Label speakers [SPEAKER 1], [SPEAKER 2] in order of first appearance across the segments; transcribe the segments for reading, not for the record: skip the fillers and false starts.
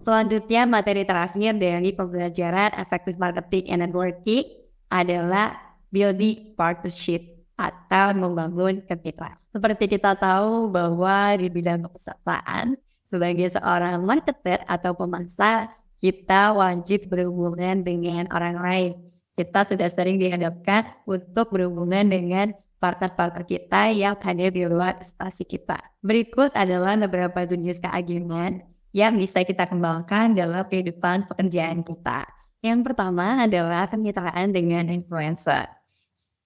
[SPEAKER 1] Selanjutnya, materi terakhir dari pembelajaran effective marketing and networking adalah building partnership atau membangun kemitraan. Seperti kita tahu bahwa di bidang kepesertaan, sebagai seorang marketer atau pemasar, kita wajib berhubungan dengan orang lain. Kita sudah sering dihadapkan untuk berhubungan dengan partner-partner kita yang ada di luar instansi kita. Berikut adalah beberapa jenis keagenan yang bisa kita kembangkan dalam kehidupan pekerjaan kita. Yang pertama adalah kemitraan dengan influencer.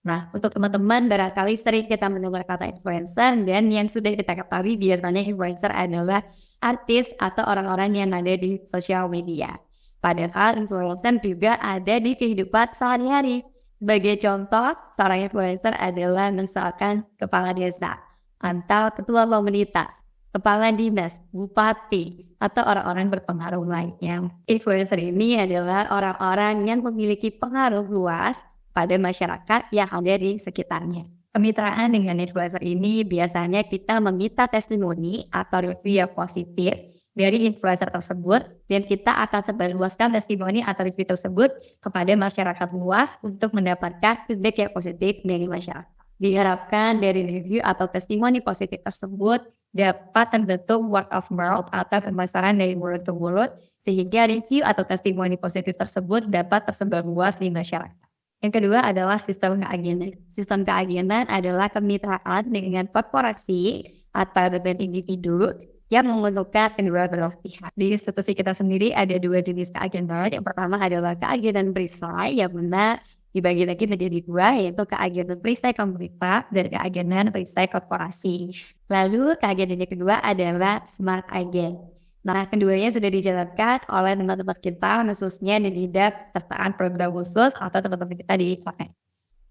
[SPEAKER 1] Nah, untuk teman-teman barangkali sering kita mendengar kata influencer, dan yang sudah kita ketahui biasanya influencer adalah artis atau orang-orang yang ada di sosial media. Padahal influencer juga ada di kehidupan sehari-hari. Sebagai contoh, seorang influencer adalah misalkan kepala desa atau ketua komunitas, kepala dinas, bupati, atau orang-orang berpengaruh lainnya. Influencer ini adalah orang-orang yang memiliki pengaruh luas pada masyarakat yang ada di sekitarnya. Kemitraan dengan influencer ini biasanya kita meminta testimoni atau review yang positif dari influencer tersebut, dan kita akan sebarluaskan testimoni atau review tersebut kepada masyarakat luas untuk mendapatkan feedback yang positif dari masyarakat. Diharapkan dari review atau testimoni positif tersebut dapat terbentuk word of mouth atau pemasaran dari mulut ke mulut, sehingga review atau testimoni positif tersebut dapat tersebar luas di masyarakat. Yang kedua adalah sistem keagenan. Sistem keagenan adalah kemitraan dengan korporasi atau dengan individu yang menguntungkan kedua belah pihak. Di institusi kita sendiri ada dua jenis keagenan. Yang pertama adalah keagenan perisai, yang mana dibagi lagi menjadi dua, yaitu keagenan perisai komunitas dan keagenan perisai korporasi. Lalu keagenan yang kedua adalah smart agent. Nah, keduanya sudah dijalankan oleh teman-teman kita, khususnya di bidang pesertaan program khusus atau teman-teman kita di KPS.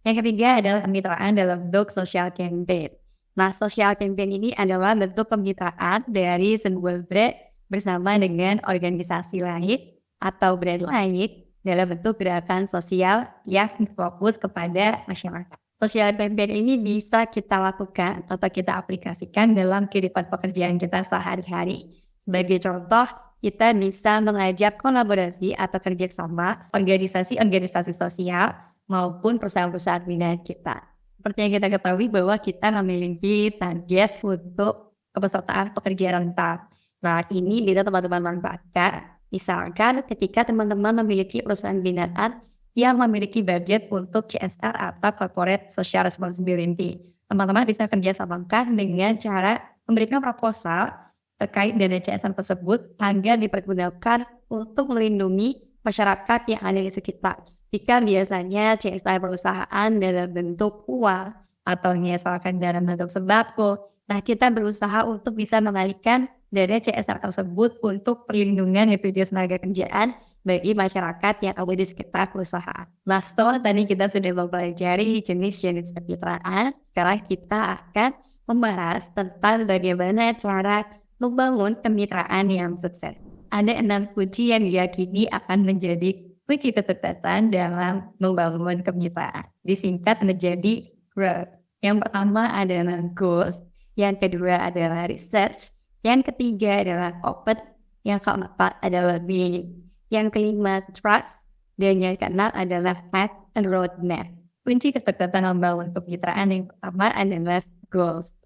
[SPEAKER 1] Yang ketiga adalah kemitraan dalam bentuk social campaign. Nah, social campaign ini adalah bentuk kemitraan dari sebuah brand bersama dengan organisasi lain atau brand lain dalam bentuk gerakan sosial yang fokus kepada masyarakat. Social campaign ini bisa kita lakukan atau kita aplikasikan dalam kehidupan pekerjaan kita sehari-hari. Sebagai contoh, kita bisa mengajak kolaborasi atau kerjasama organisasi-organisasi sosial maupun perusahaan-perusahaan binaan kita. Seperti yang kita ketahui bahwa kita memiliki target untuk kepesertaan pekerjaan rentan. Nah, ini bisa teman-teman manfaatkan. Misalkan ketika teman-teman memiliki perusahaan binaan yang memiliki budget untuk CSR atau Corporate Social Responsibility, teman-teman bisa kerjasamakan dengan cara memberikan proposal terkait dana CSR tersebut agar dipergunakan untuk melindungi masyarakat yang ada di sekitar. Jika biasanya CSR perusahaan dalam bentuk uang atau misalkan dalam bentuk sembako, nah kita berusaha untuk bisa mengalihkan dana CSR tersebut untuk perlindungan BPJS Tenagakerjaan bagi masyarakat yang ada di sekitar perusahaan. Nah, setelah tadi kita sudah mempelajari jenis-jenis kemitraan, sekarang kita akan membahas tentang bagaimana cara membangun kemitraan yang sukses. Ada 6 kunci yang diyakini akan menjadi kunci kesuksesan dalam membangun kemitraan. Disingkat menjadi growth. Yang pertama adalah goals, yang kedua adalah research, yang ketiga adalah open, yang keempat adalah meaning, yang kelima trust, dan yang keenam adalah path and roadmap. Kunci kesuksesan membangun kemitraan yang pertama adalah goals.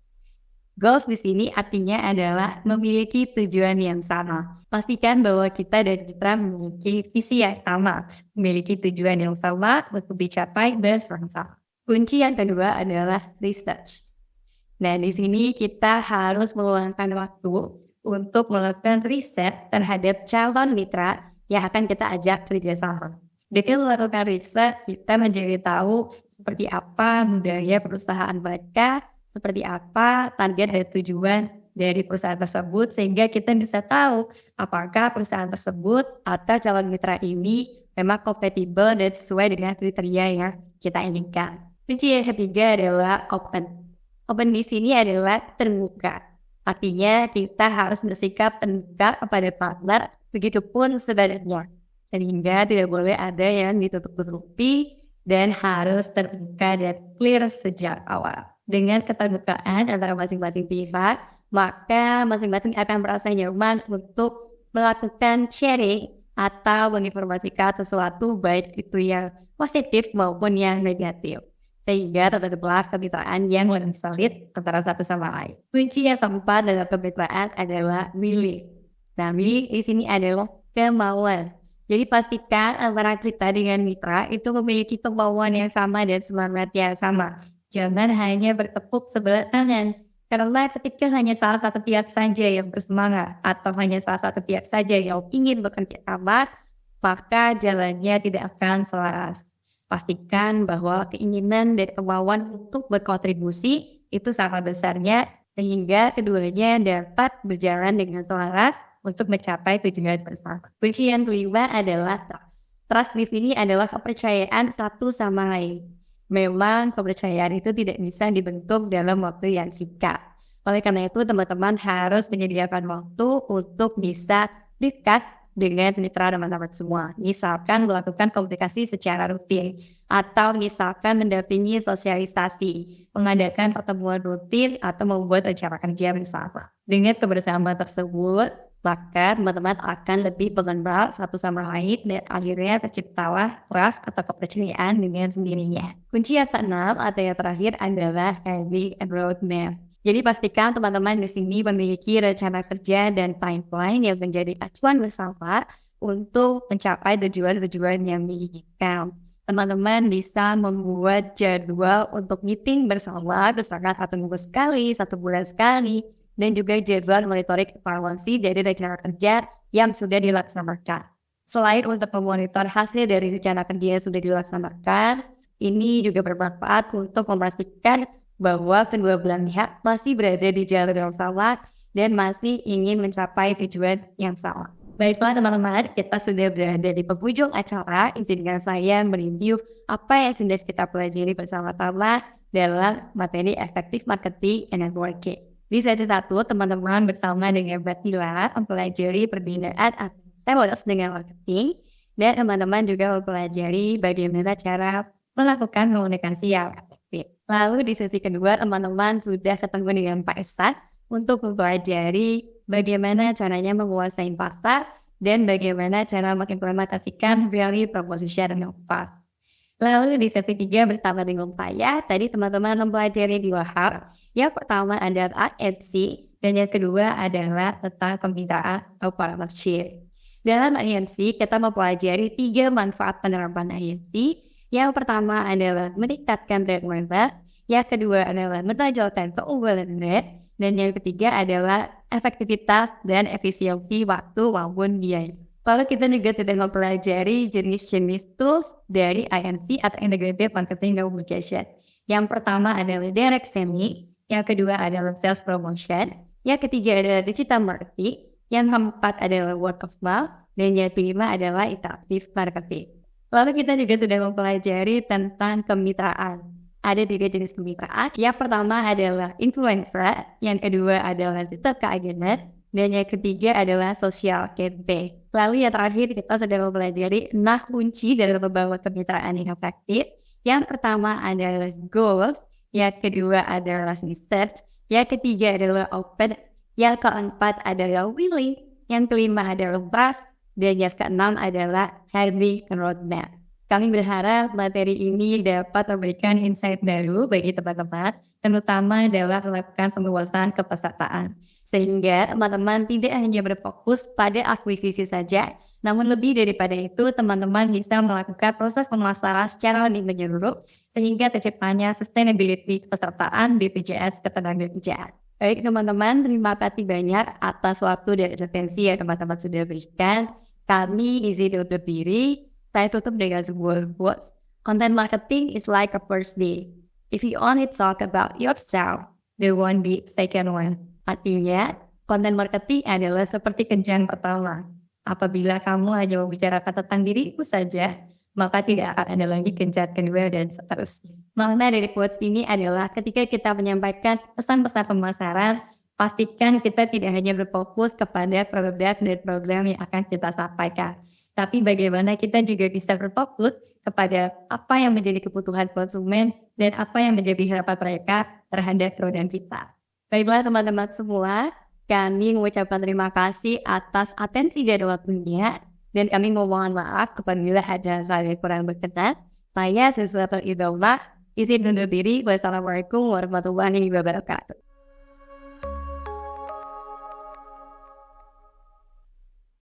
[SPEAKER 1] Goals di sini artinya adalah memiliki tujuan yang sama. Pastikan bahwa kita dan mitra memiliki visi yang sama, memiliki tujuan yang sama untuk dicapai bersama-sama. Kunci yang kedua adalah research. Nah, di sini kita harus meluangkan waktu untuk melakukan riset terhadap calon mitra yang akan kita ajak kerjasama. Dengan melakukan riset, kita menjadi tahu seperti apa budaya perusahaan mereka, seperti apa target dan tujuan dari perusahaan tersebut, sehingga kita bisa tahu apakah perusahaan tersebut atau calon mitra ini memang kompatibel dan sesuai dengan kriteria yang kita inginkan. Kunci yang ketiga adalah open. Open di sini adalah terbuka. Artinya kita harus bersikap terbuka kepada partner, begitupun sebaliknya. Sehingga tidak boleh ada yang ditutup-tutupi dan harus terbuka dan clear sejak awal. Dengan keterbukaan antara masing-masing pihak, maka masing-masing akan merasa nyaman untuk melakukan sharing atau menginformasikan sesuatu baik itu yang positif maupun yang negatif. Sehingga terbentuklah kemitraan yang lebih solid antara satu sama lain. Kunci yang keempat dalam kemitraan adalah willing. Nah, willing di sini adalah kemauan. Jadi pastikan antara kita dengan mitra itu memiliki kemauan yang sama dan semangat yang sama. Jangan hanya bertepuk sebelah tangan. Karena ketika hanya salah satu pihak saja yang bersemangat atau hanya salah satu pihak saja yang ingin bekerja sama, maka jalannya tidak akan selaras. Pastikan bahwa keinginan dan kemauan untuk berkontribusi itu sama besarnya sehingga keduanya dapat berjalan dengan selaras untuk mencapai tujuan bersama. Kunci yang kelima adalah trust. Trust di sini adalah kepercayaan satu sama lain. Memang kepercayaan itu tidak bisa dibentuk dalam waktu yang singkat. Oleh karena itu, teman-teman harus menyediakan waktu untuk bisa dekat dengan mitra teman-teman semua. Misalkan melakukan komunikasi secara rutin, atau misalkan mendampingi sosialisasi, mengadakan pertemuan rutin, atau membuat acara kerja bersama. Dengan kebersamaan tersebut, maka teman-teman akan lebih mengenal satu sama lain dan akhirnya terciptalah trust atau kepercayaan dengan sendirinya. Kunci yang keenam atau yang terakhir adalah having a roadmap. Jadi pastikan teman-teman di sini memiliki rencana kerja dan timeline yang menjadi acuan bersama untuk mencapai tujuan-tujuan yang diinginkan. Teman-teman bisa membuat jadwal untuk meeting bersama satu minggu sekali, 1 bulan sekali, dan juga jadwal monitoring evaluasi dari rencana kerja yang sudah dilaksanakan. Selain untuk memonitor hasil dari rencana kerja yang sudah dilaksanakan, ini juga bermanfaat untuk memastikan bahwa kedua belah pihak masih berada di jalur yang sama dan masih ingin mencapai tujuan yang sama. Baiklah teman-teman, kita sudah berada di penghujung acara. Izinkan saya mereview apa yang sudah kita pelajari bersama-sama dalam materi efektif marketing and networking. Di sesi 1, teman-teman bersama dengan Mbak Tila mempelajari perbedaan antara sales dengan marketing, dan teman-teman juga mempelajari bagaimana cara melakukan komunikasi yang efektif. Lalu di sesi kedua, teman-teman sudah ketemu dengan Pak Esat untuk mempelajari bagaimana caranya menguasai pasar dan bagaimana cara mengimplementasikan value proposition yang pas. Lalu di sesi 3 bersama dengan saya, tadi teman-teman mempelajari 2 hal. Yang pertama adalah IMC dan yang kedua adalah tentang kemitraan atau partnership. Dalam IMC, kita mempelajari 3 manfaat penerapan IMC. Yang pertama adalah meningkatkan brand awareness, yang kedua adalah menonjolkan keunggulan brand, dan yang ketiga adalah efektivitas dan efisiensi waktu maupun biaya. Lalu kita juga sudah mempelajari jenis-jenis tools dari IMC atau Integrated Marketing Communication. Yang pertama adalah direct selling, yang kedua adalah sales promotion, yang ketiga adalah digital marketing, yang keempat adalah word of mouth, dan yang kelima adalah interactive marketing. Lalu kita juga sudah mempelajari tentang kemitraan. Ada 3 jenis kemitraan. Yang pertama adalah influencer, yang kedua adalah digital keaganan, dan yang ketiga adalah social campaign. Lalu yang terakhir kita sudah mempelajari 6 kunci dalam membangun kemitraan yang efektif. Yang pertama adalah goals, yang kedua adalah research, yang ketiga adalah open, yang keempat adalah willing, yang kelima adalah trust, dan yang keenam adalah having a roadmap. Kami berharap materi ini dapat memberikan insight baru bagi teman-teman, terutama dalam melakukan penguasaan kepesertaan. Sehingga teman-teman tidak hanya berfokus pada akuisisi saja, namun lebih daripada itu teman-teman bisa melakukan proses pemasaran secara lebih menyeluruh, sehingga terciptanya sustainability kepesertaan BPJS Ketenagakerjaan. Baik teman-teman, terima kasih banyak atas waktu dan atensi yang teman-teman sudah berikan. Kami izin undur diri. Saya tutup dengan sebuah quotes. Content marketing is like a first date. If you only talk about yourself, there won't be second one. Artinya, content marketing adalah seperti kencan pertama. Apabila kamu hanya membicarakan tentang diriku saja, maka tidak akan ada lagi kencan kedua dan seterusnya. Makna dari quotes ini adalah ketika kita menyampaikan pesan-pesan pemasaran, pastikan kita tidak hanya berfokus kepada produk dan program yang akan kita sampaikan, tapi bagaimana kita juga bisa berfokus kepada apa yang menjadi kebutuhan konsumen dan apa yang menjadi harapan mereka terhadap produk kita. Baiklah teman-teman semua, Kami mengucapkan terima kasih atas atensi dan waktunya, dan kami mohon maaf apabila ada salah kurang berkenan. Saya Siswa Idomah, izin undur diri. Wassalamualaikum warahmatullahi wabarakatuh.